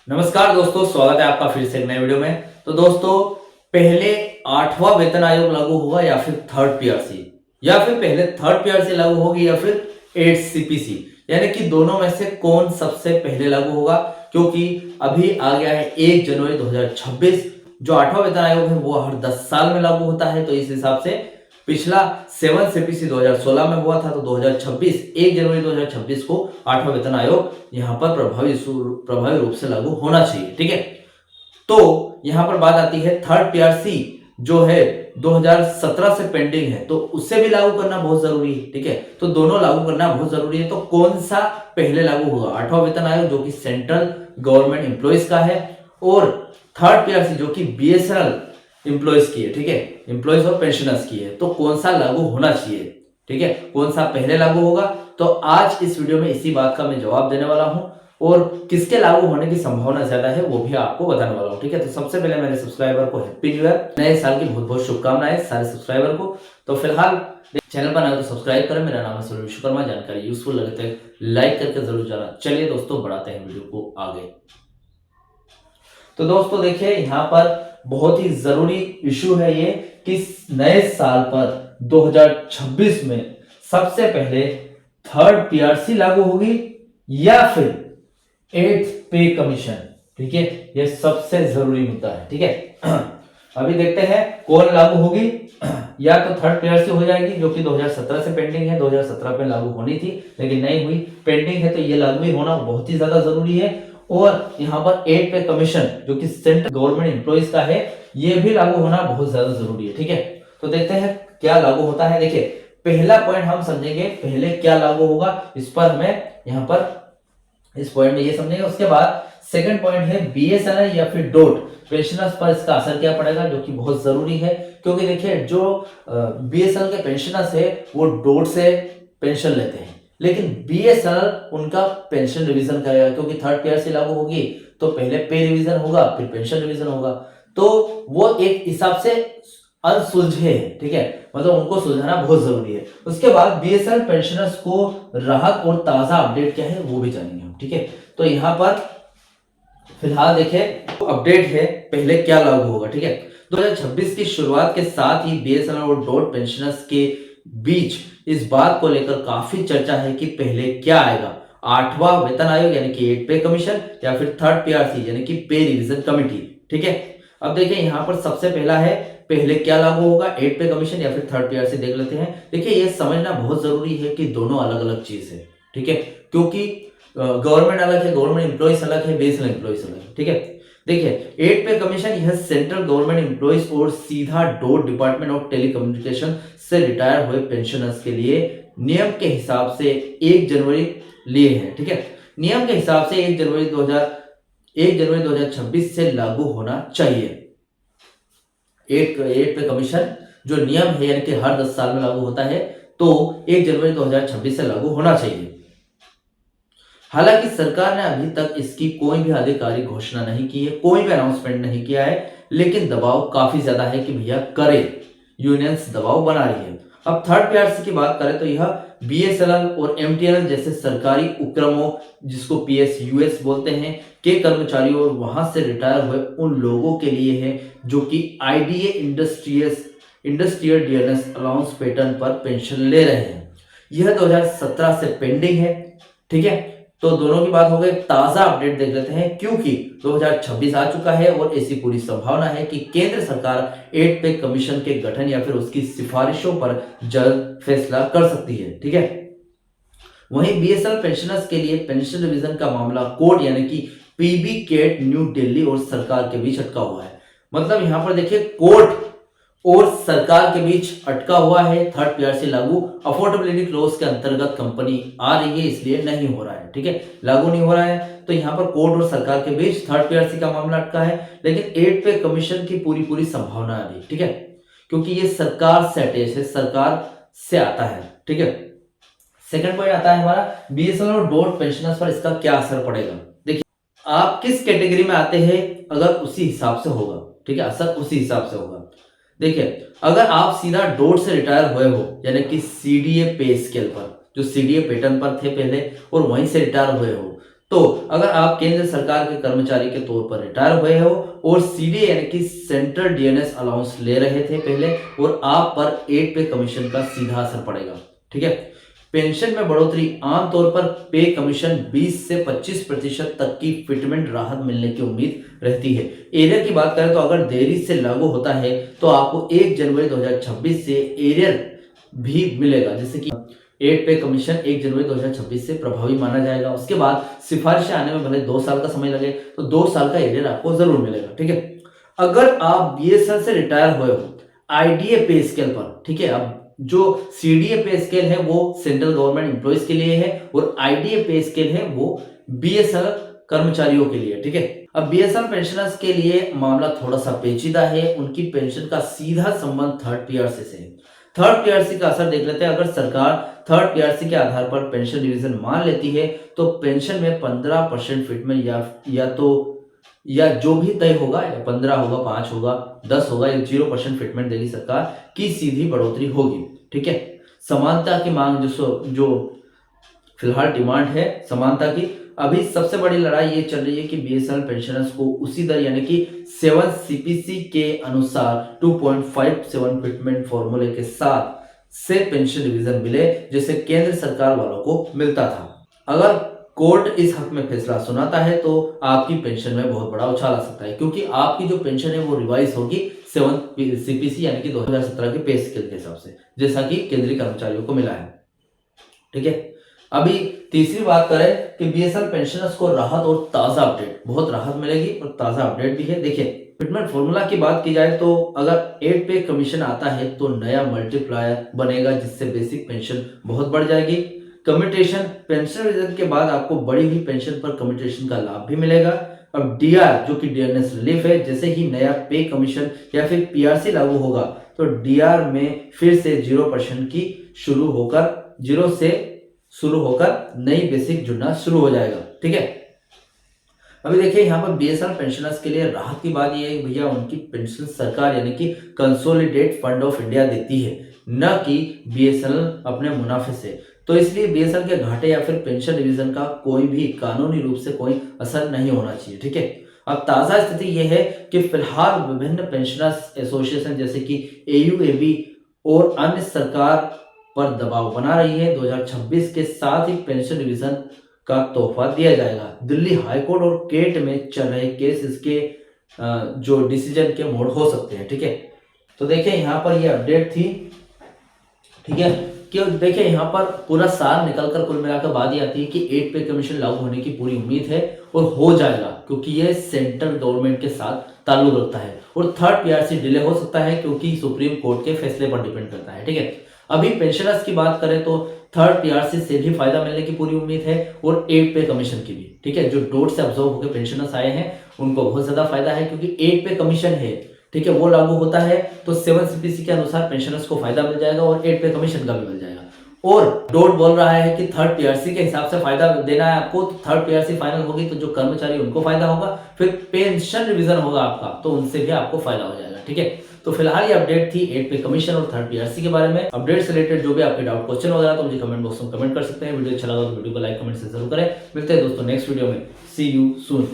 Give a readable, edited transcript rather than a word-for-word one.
नमस्कार दोस्तों, स्वागत है आपका फिर से एक नए वीडियो में। तो दोस्तों, पहले 8वां वेतन आयोग लागू होगा या फिर थर्ड पीआरसी, या फिर पहले थर्ड पीआरसी लागू होगी या फिर 8 सीपीसी, यानी कि दोनों में से कौन सबसे पहले लागू होगा। क्योंकि अभी आ गया है 1 जनवरी 2026। जो 8वां वेतन आयोग है वो हर 10 साल में लागू होता है। तो इस हिसाब से पिछला 7 सीपीसी 2016 में हुआ था, तो 2026 1 जनवरी 2026 को 8वां वेतन आयोग यहाँ पर प्रभावी रूप से लागू होना चाहिए। ठीक है, तो यहाँ पर बात आती है थर्ड पीआरसी जो है 2017 से पेंडिंग है, तो उससे भी लागू करना बहुत जरूरी है। ठीक है, तो दोनों लागू करना बहुत जरूरी है। तो कौन सा पहले लागू होगा? 8वां वेतन आयोग जो कि सेंट्रल गवर्नमेंट एम्प्लॉयज का है, और थर्ड पीआरसी जो कि बीएसएनएल एम्प्लॉयज की है। ठीक है, एम्प्लॉयज और पेंशनर्स की है। तो कौन सा लागू होना चाहिए? ठीक है, कौन सा पहले लागू होगा? तो आज इस वीडियो में इसी बात का मैं जवाब देने वाला हूं, और किसके लागू होने की संभावना ज्यादा है वो भी आपको बताने वाला हूं। ठीक है, तो सबसे पहले मेरे सब्सक्राइबर को हैप्पी न्यू ईयर, नए साल की बहुत बहुत शुभकामनाएं सारे सब्सक्राइबर को। तो फिलहाल चैनल पर नए तो सब्सक्राइब करें। मेरा नाम है सुनील विश्वकर्मा। जानकारी यूजफुल लगते हैं लाइक करके जरूर जाना। चलिए दोस्तों, बढ़ाते हैं वीडियो को आगे। तो दोस्तों देखिए, यहाँ पर बहुत ही जरूरी इशू है ये कि नए साल पर 2026 में सबसे पहले थर्ड पीआरसी लागू होगी या फिर 8th पे कमीशन। ठीक है, ये सबसे जरूरी मुद्दा है। ठीक है, अभी देखते हैं कौन लागू होगी। या तो थर्ड पीआरसी हो जाएगी जो कि 2017 से पेंडिंग है, 2017 में लागू होनी थी लेकिन नहीं हुई, पेंडिंग है, तो ये लागू ही होना बहुत ही ज्यादा जरूरी है। और यहाँ पर 8 पे कमीशन जो कि सेंट्रल गवर्नमेंट एम्प्लॉयज का है, ये भी लागू होना बहुत ज्यादा जरूरी है। ठीक है, तो देखते हैं क्या लागू होता है। देखिए, पहला पॉइंट हम समझेंगे पहले क्या लागू होगा, इस पर हमें यहाँ पर इस पॉइंट में ये समझेंगे। उसके बाद सेकंड पॉइंट है बीएसएनएल या फिर डोट पेंशनर्स पर इसका असर क्या पड़ेगा, जो कि बहुत जरूरी है। क्योंकि देखिए, जो बीएसएनएल के पेंशनर्स है वो डोट से पेंशन लेते हैं, लेकिन बीएसएनएल उनका पेंशन रिवीजन करेगा। क्योंकि थर्ड पीआरसी लागू होगी तो पहले पे रिवीजन होगा, फिर पेंशन रिवीजन होगा, तो वो एक हिसाब से अनसुलझे है। ठीक है, मतलब उनको सुलझाना बहुत जरूरी है। उसके बाद बीएसएनएल पेंशनर्स को राहत और ताजा अपडेट क्या है वो भी जानेंगे हम। ठीक है, तो यहाँ पर फिलहाल देखें तो अपडेट है पहले क्या लागू होगा। ठीक है, 2026 की शुरुआत के साथ ही बीएसएनएल और डॉट पेंशनर्स के बीच इस बात को लेकर काफी चर्चा है कि पहले क्या आएगा, 8वां वेतन आयोग यानी कि 8 पे कमीशन या फिर थर्ड पीआरसी यानी कि पे रिवीजन कमेटी। ठीक है, अब देखिए यहाँ पर सबसे पहला है पहले क्या लागू होगा, 8 पे कमीशन या फिर थर्ड पीआरसी। देख लेते हैं। देखिए, ये समझना बहुत जरूरी है कि दोनों अलग अलग चीज है। ठीक है, क्योंकि गवर्नमेंट अलग है, गवर्नमेंट एम्प्लॉयज अलग है, बेसिक एम्प्लॉयज अलग है। ठीक है, देखिए 8 पे कमीशन यह सेंट्रल गवर्नमेंट एम्प्लॉयज और सीधा डॉट डिपार्टमेंट ऑफ टेलीकम्युनिकेशन से रिटायर हुए पेंशनर्स के लिए नियम के हिसाब से 1 जनवरी लिए हैं। ठीक है, नियम के हिसाब से 1 जनवरी 2026 से लागू होना चाहिए। 8 पे कमीशन जो नियम है यानी कि हर 10 साल में लागू होता है, तो 1 जनवरी 2026 से लागू होना चाहिए। हालांकि सरकार ने अभी तक इसकी कोई भी आधिकारिक घोषणा नहीं की है, कोई भी अनाउंसमेंट नहीं किया है, लेकिन दबाव काफी ज्यादा है कि भैया करे, यूनियंस दबाव बना रही है। अब थर्ड पीआरसी की बात करें तो यह बीएसएनएल और एमटीएनएल जैसे सरकारी उपक्रमों, जिसको पीएसयूएस बोलते हैं, के कर्मचारियों और वहां से रिटायर हुए उन लोगों के लिए है जो कि IDA industrial dearness allowance pattern पर पेंशन ले रहे हैं। यह 2017 से पेंडिंग है। ठीक है, तो दोनों की बात हो गई। ताजा अपडेट देख लेते हैं, क्योंकि 2026 आ चुका है और ऐसी पूरी संभावना है कि केंद्र सरकार 8 पे कमीशन के गठन या फिर उसकी सिफारिशों पर जल्द फैसला कर सकती है। ठीक है, वहीं बीएसएनएल पेंशनर्स के लिए पेंशन रिवीजन का मामला कोर्ट यानी कि पीबी केट न्यू दिल्ली और सरकार के बीच अटका हुआ है। मतलब यहां पर देखिए, कोर्ट और सरकार के बीच अटका हुआ है। थर्ड पीआरसी लागू अफोर्डेबिलिटी क्लोज के अंतर्गत कंपनी आ रही है, इसलिए नहीं हो रहा है। ठीक है, लागू नहीं हो रहा है, तो यहाँ पर कोर्ट और सरकार के बीच थर्ड पीआरसी का मामला अटका है। लेकिन 8 पे कमीशन की पूरी संभावना है अभी। ठीक है, क्योंकि ये सरकार से अटैच है, सरकार से आता है। ठीक है, सेकंड पॉइंट आता है हमारा बीएसएनएल और डॉट पेंशनर्स पर इसका क्या असर पड़ेगा। देखिए, आप किस कैटेगरी में आते हैं अगर उसी हिसाब से होगा। ठीक है, असर उसी हिसाब से होगा। देखिए, अगर आप सीधा डॉट से रिटायर हुए हो यानी कि सीडीए पे स्केल पर, जो सीडीए पैटर्न पर थे पहले और वहीं से रिटायर हुए हो, तो अगर आप केंद्र सरकार के कर्मचारी के तौर पर रिटायर हुए हो और सीडीए यानी कि सेंट्रल डीएनएस अलाउंस ले रहे थे पहले, और आप पर 8 पे कमीशन का सीधा असर पड़ेगा। ठीक है, पेंशन में बढ़ोतरी, आमतौर पर पे कमीशन 20 से 25% तक की फिटमेंट राहत मिलने की उम्मीद रहती है। एरियर की बात करें तो अगर देरी से लागू होता है तो आपको 1 जनवरी 2026 से एरियर भी मिलेगा, जैसे कि 8 पे कमीशन 1 जनवरी 2026 से प्रभावी माना जाएगा। उसके बाद सिफारिशें आने में भले 2 साल का समय लगे तो 2 साल का एरियर आपको जरूर मिलेगा। ठीक है, अगर आप बीएसएल से रिटायर हुए हो आईडीए पे स्केल पर, ठीक है, अब जो सीडीए पे स्केल है वो सेंट्रल गवर्नमेंट एम्प्लॉइज के लिए है और आईडीए पे स्केल है वो बीएसएल कर्मचारियों के लिए। ठीक है, अब बीएसएल पेंशनर्स के लिए मामला थोड़ा सा पेचीदा है। उनकी पेंशन का सीधा संबंध थर्ड पीआरसी से है। थर्ड पीआरसी का असर देख लेते हैं। अगर सरकार थर्ड पीआरसी के आधार पर पेंशन डिवीजन मान लेती है तो पेंशन में 15% फिटमेंट या जो भी तय होगा, या 15 होगा, 5 होगा, 10 होगा, या 0% फिटमेंट देगी सरकार की सीधी बढ़ोतरी होगी। ठीक है, समानता की मांग जो फिलहाल डिमांड है समानता की, अभी सबसे बड़ी लड़ाई ये चल रही है कि बीएसएनएल पेंशनर्स को उसी दर यानी कि 7 सीपीसी के अनुसार 2.57 फिटमेंट फॉर्मूले के साथ से पेंशन डिवीजन मिले जैसे केंद्र सरकार वालों को मिलता था। अगर कोर्ट इस हक में फैसला सुनाता है तो आपकी पेंशन में बहुत बड़ा उछाल आ सकता है, क्योंकि आपकी जो पेंशन है वो रिवाइज होगी 7 सीपीसी यानी कि 2017 के पे स्केल के हिसाब से, जैसा कि केंद्रीय कर्मचारियों को मिला है। ठीक है, अभी तीसरी बात करें कि बीएसएल पेंशनर्स को राहत और ताजा अपडेट, बहुत राहत मिलेगी और ताजा अपडेट भी है। देखिए, फिटमेंट फॉर्मूला की बात की जाए तो अगर 8 पे कमीशन आता है तो नया मल्टीप्लायर बनेगा जिससे बेसिक पेंशन बहुत बढ़ जाएगी। कम्यूटेशन, पेंशन रिजन के बाद आपको बढ़ी हुई पेंशन पर कम्यूटेशन का लाभ भी मिलेगा। अब डीआर जो कि डीएनएस रिलीफ है, जैसे ही नया पे कमीशन या फिर पीआरसी लागू होगा तो डीआर में फिर से 0% की शुरू होकर नई बेसिक जुड़ना शुरू हो जाएगा। ठीक है, अभी देखिए यहाँ पर बीएसएल पेंशनर्स के लिए राहत की बात यह है भैया, उनकी पेंशन सरकार यानी कि कंसोलिडेट फंड ऑफ इंडिया देती है, न कि बीएसएल अपने मुनाफे से। तो इसलिए बीएसएल के घाटे या फिर पेंशन डिवीजन का कोई भी कानूनी रूप से कोई असर नहीं होना चाहिए। ठीक है, अब ताजा स्थिति यह है कि फिलहाल विभिन्न पेंशनर्स एसोसिएशन जैसे कि एयूएबी और अन्य सरकार पर दबाव बना रही है। 2026 के साथ ही पेंशन डिवीजन का तोहफा दिया जाएगा। दिल्ली हाईकोर्ट और केट में चल रहे केस इसके जो डिसीजन के मोड हो सकते हैं। ठीक है, तो देखिए यहाँ पर ये अपडेट थी। ठीक है, कि देखिए यहाँ पर पूरा सार निकलकर कुल मिलाकर बात ये आती है कि 8 पे कमीशन लागू होने की पूरी उम्मीद है और हो जाएगा, क्योंकि ये सेंट्रल गवर्नमेंट के साथ ताल्लुक रखता है। और थर्ड पीआरसी डिले हो सकता है क्योंकि सुप्रीम कोर्ट के फैसले पर डिपेंड करता है। ठीक है, अभी पेंशनर्स की बात करें तो थर्ड पीआरसी से भी फायदा मिलने की पूरी उम्मीद है और 8 पे कमीशन की भी। ठीक है, जो डोट से ऑब्जर्व होकर पेंशनर्स आए हैं उनको बहुत ज्यादा फायदा है, क्योंकि 8 पे कमीशन है, ठीक है, वो लागू होता है तो 7 सीपीसी के अनुसार पेंशनर्स को फायदा मिल जाएगा और 8 पे कमीशन का भी मिल जाएगा। और डोट बोल रहा है कि थर्ड पीआरसी के हिसाब से फायदा देना है आपको, तो थर्ड पीआरसी फाइनल होगी तो जो कर्मचारी उनको फायदा होगा, फिर पेंशन रिवीजन होगा आपका तो उनसे भी आपको फायदा हो जाएगा। ठीक है, तो फिलहाल ये अपडेट थी 8 पे कमीशन और थर्ड पीआरसी के बारे में। अपडेट से रिलेटेड जो भी आपके डाउट क्वेश्चन वगैरह तो मुझे कमेंट बॉक्स में कमेंट कर सकते हैं। वीडियो अच्छा लगा तो वीडियो को लाइक कमेंट से जरूर करें। मिलते हैं दोस्तों नेक्स्ट वीडियो में। सी यू सून।